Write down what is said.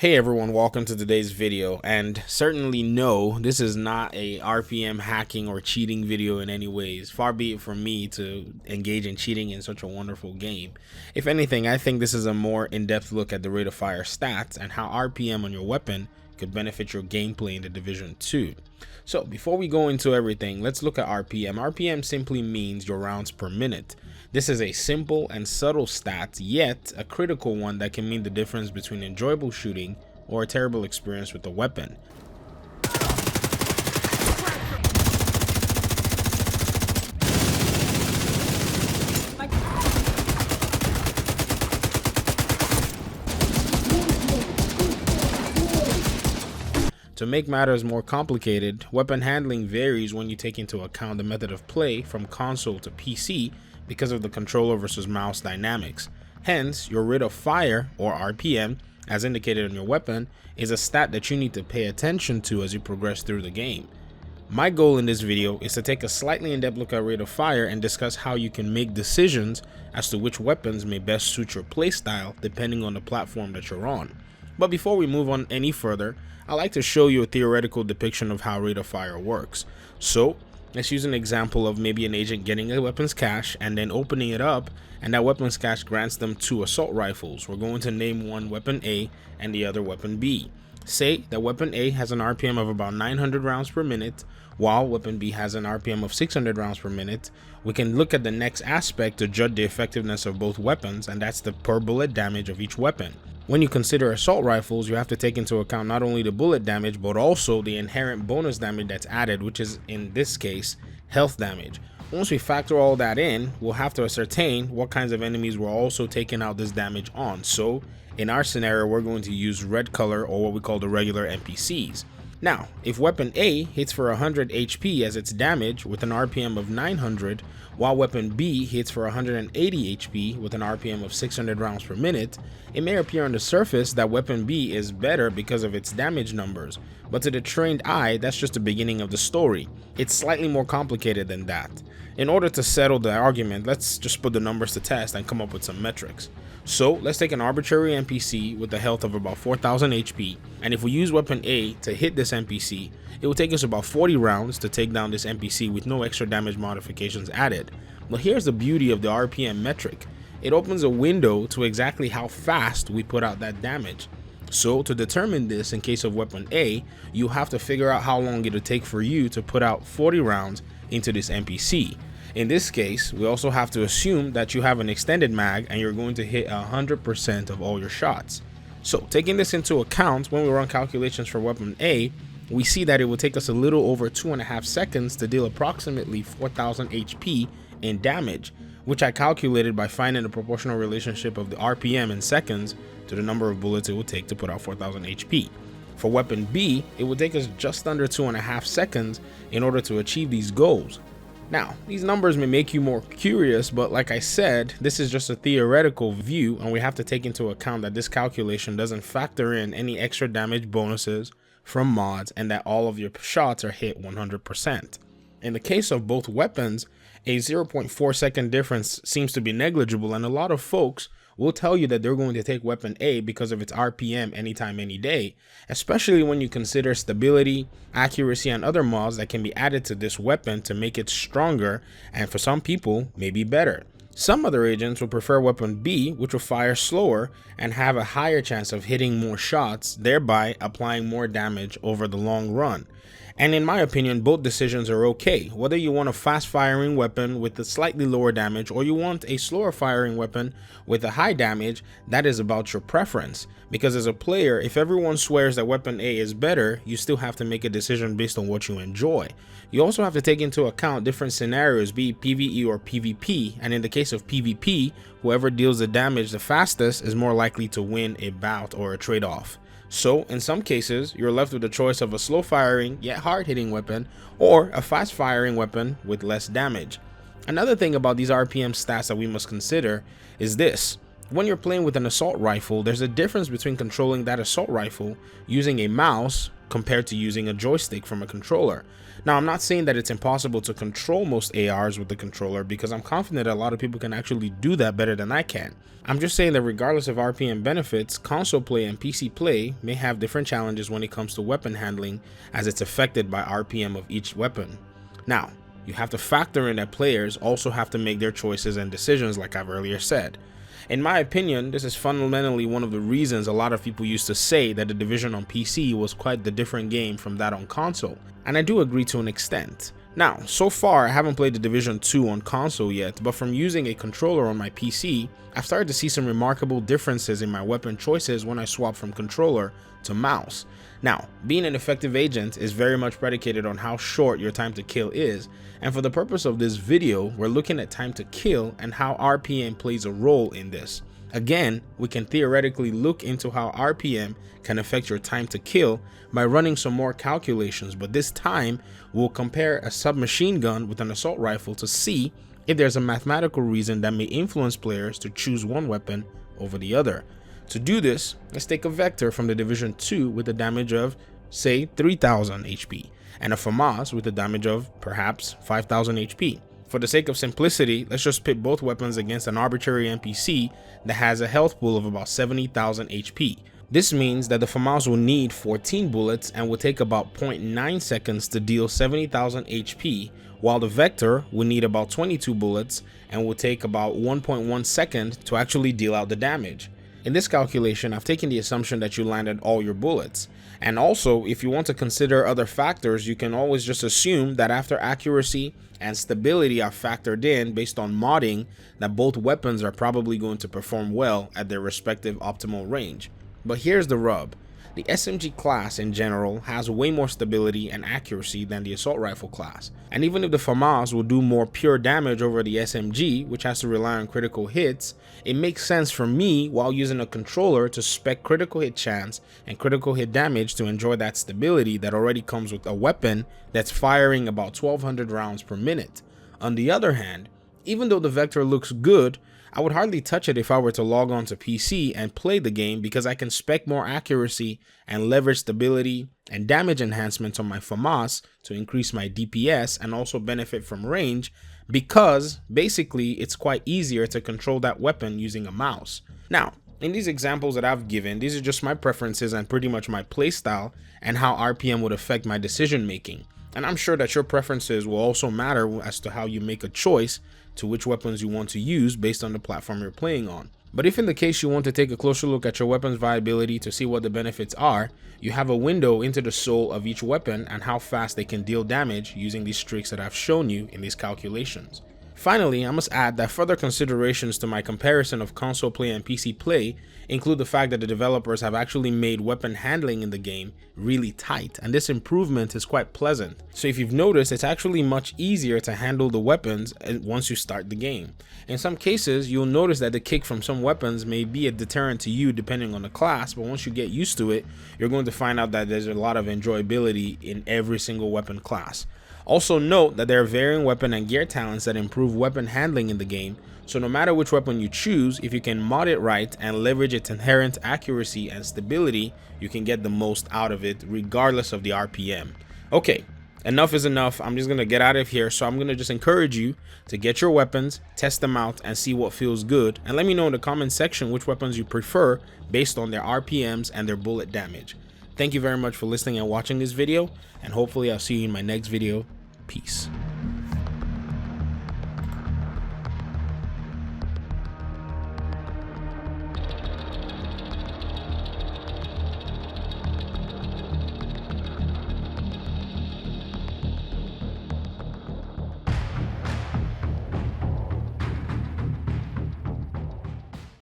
Hey everyone, welcome to today's video, and certainly no, this is not a RPM hacking or cheating video in any ways. Far be it from me to engage in cheating in such a wonderful game. If anything, I think this is a more in-depth look at the rate of fire stats and how RPM on your weapon could benefit your gameplay in the Division 2. So before we go into everything, let's look at RPM. RPM simply means your rounds per minute. This is a simple and subtle stat, yet a critical one that can mean the difference between enjoyable shooting or a terrible experience with the weapon. To make matters more complicated, weapon handling varies when you take into account the method of play from console to PC because of the controller versus mouse dynamics. Hence, your rate of fire, or RPM, as indicated on your weapon, is a stat that you need to pay attention to as you progress through the game. My goal in this video is to take a slightly in-depth look at rate of fire and discuss how you can make decisions as to which weapons may best suit your playstyle depending on the platform that you're on. But before we move on any further, I'd like to show you a theoretical depiction of how rate of fire works. So let's use an example of maybe an agent getting a weapons cache and then opening it up, and that weapons cache grants them 2 assault rifles. We're going to name one weapon A and the other weapon B. Say that weapon A has an RPM of about 900 rounds per minute, while weapon B has an RPM of 600 rounds per minute. We can look at the next aspect to judge the effectiveness of both weapons, and that's the per bullet damage of each weapon. When you consider assault rifles, you have to take into account not only the bullet damage, but also the inherent bonus damage that's added, which is, in this case, health damage. Once we factor all that in, we'll have to ascertain what kinds of enemies we're also taking out this damage on. So, in our scenario, we're going to use red color, or what we call the regular NPCs. Now, if weapon A hits for 100 HP as its damage with an RPM of 900, while weapon B hits for 180 HP with an RPM of 600 rounds per minute, it may appear on the surface that weapon B is better because of its damage numbers, but to the trained eye, that's just the beginning of the story. It's slightly more complicated than that. In order to settle the argument, let's just put the numbers to test and come up with some metrics. So let's take an arbitrary NPC with a health of about 4000 HP, and if we use weapon A to hit this NPC, it will take us about 40 rounds to take down this NPC with no extra damage modifications added. But here's the beauty of the RPM metric. It opens a window to exactly how fast we put out that damage. So to determine this, in case of weapon A, you have to figure out how long it'll take for you to put out 40 rounds into this NPC. In this case, we also have to assume that you have an extended mag and you're going to hit 100% of all your shots. So taking this into account, when we run calculations for weapon A, we see that it will take us a little over 2.5 seconds to deal approximately 4000 HP in damage, which I calculated by finding the proportional relationship of the RPM in seconds to the number of bullets it will take to put out 4000 HP. For weapon B, it will take us just under 2.5 seconds in order to achieve these goals. Now, these numbers may make you more curious, but like I said, this is just a theoretical view, and we have to take into account that this calculation doesn't factor in any extra damage bonuses from mods and that all of your shots are hit 100%. In the case of both weapons, a 0.4 second difference seems to be negligible, and a lot of folks will tell you that they're going to take weapon A because of its RPM anytime, any day, especially when you consider stability, accuracy, and other mods that can be added to this weapon to make it stronger, and for some people, maybe better. Some other agents will prefer weapon B, which will fire slower and have a higher chance of hitting more shots, thereby applying more damage over the long run. And in my opinion, both decisions are okay. Whether you want a fast firing weapon with a slightly lower damage or you want a slower firing weapon with a high damage, that is about your preference. Because as a player, if everyone swears that weapon A is better, you still have to make a decision based on what you enjoy. You also have to take into account different scenarios, be it PvE or PvP, and in the case of PvP, whoever deals the damage the fastest is more likely to win a bout or a trade-off. So in some cases, you're left with the choice of a slow firing yet hard hitting weapon or a fast firing weapon with less damage. Another thing about these RPM stats that we must consider is this. When you're playing with an assault rifle, there's a difference between controlling that assault rifle using a mouse compared to using a joystick from a controller. Now, I'm not saying that it's impossible to control most ARs with the controller, because I'm confident a lot of people can actually do that better than I can. I'm just saying that regardless of RPM benefits, console play and PC play may have different challenges when it comes to weapon handling, as it's affected by RPM of each weapon. Now, you have to factor in that players also have to make their choices and decisions, like I've earlier said. In my opinion, this is fundamentally one of the reasons a lot of people used to say that The Division on PC was quite the different game from that on console, and I do agree to an extent. Now, so far I haven't played The Division 2 on console yet, but from using a controller on my PC, I've started to see some remarkable differences in my weapon choices when I swap from controller to mouse. Now, being an effective agent is very much predicated on how short your time to kill is, and for the purpose of this video, we're looking at time to kill and how RPM plays a role in this. Again, we can theoretically look into how RPM can affect your time to kill by running some more calculations, but this time we'll compare a submachine gun with an assault rifle to see if there's a mathematical reason that may influence players to choose one weapon over the other. To do this, let's take a Vector from The Division 2 with a damage of, say, 3000 HP, and a FAMAS with a damage of perhaps 5000 HP. For the sake of simplicity, let's just pit both weapons against an arbitrary NPC that has a health pool of about 70,000 HP. This means that the FAMAS will need 14 bullets and will take about 0.9 seconds to deal 70,000 HP, while the Vector will need about 22 bullets and will take about 1.1 seconds to actually deal out the damage. In this calculation, I've taken the assumption that you landed all your bullets. And also, if you want to consider other factors, you can always just assume that after accuracy and stability are factored in based on modding, that both weapons are probably going to perform well at their respective optimal range. But here's the rub. The SMG class in general has way more stability and accuracy than the assault rifle class. And even if the FAMAS will do more pure damage over the SMG, which has to rely on critical hits, it makes sense for me, while using a controller, to spec critical hit chance and critical hit damage to enjoy that stability that already comes with a weapon that's firing about 1200 rounds per minute. On the other hand, even though the Vector looks good, I would hardly touch it if I were to log on to PC and play the game, because I can spec more accuracy and leverage stability and damage enhancements on my FAMAS to increase my DPS and also benefit from range, because basically it's quite easier to control that weapon using a mouse. Now, in these examples that I've given, these are just my preferences and pretty much my playstyle and how RPM would affect my decision making. And I'm sure that your preferences will also matter as to how you make a choice to which weapons you want to use based on the platform you're playing on. But if in the case you want to take a closer look at your weapon's viability to see what the benefits are, you have a window into the soul of each weapon and how fast they can deal damage using these tricks that I've shown you in these calculations. Finally, I must add that further considerations to my comparison of console play and PC play include the fact that the developers have actually made weapon handling in the game really tight, and this improvement is quite pleasant. So if you've noticed, it's actually much easier to handle the weapons once you start the game. In some cases, you'll notice that the kick from some weapons may be a deterrent to you depending on the class, but once you get used to it, you're going to find out that there's a lot of enjoyability in every single weapon class. Also note that there are varying weapon and gear talents that improve weapon handling in the game, so no matter which weapon you choose, if you can mod it right and leverage its inherent accuracy and stability, you can get the most out of it regardless of the RPM. Okay, enough is enough. I'm just going to get out of here, so I'm going to just encourage you to get your weapons, test them out, and see what feels good, and let me know in the comment section which weapons you prefer based on their RPMs and their bullet damage. Thank you very much for listening and watching this video, and hopefully I'll see you in my next video. Peace.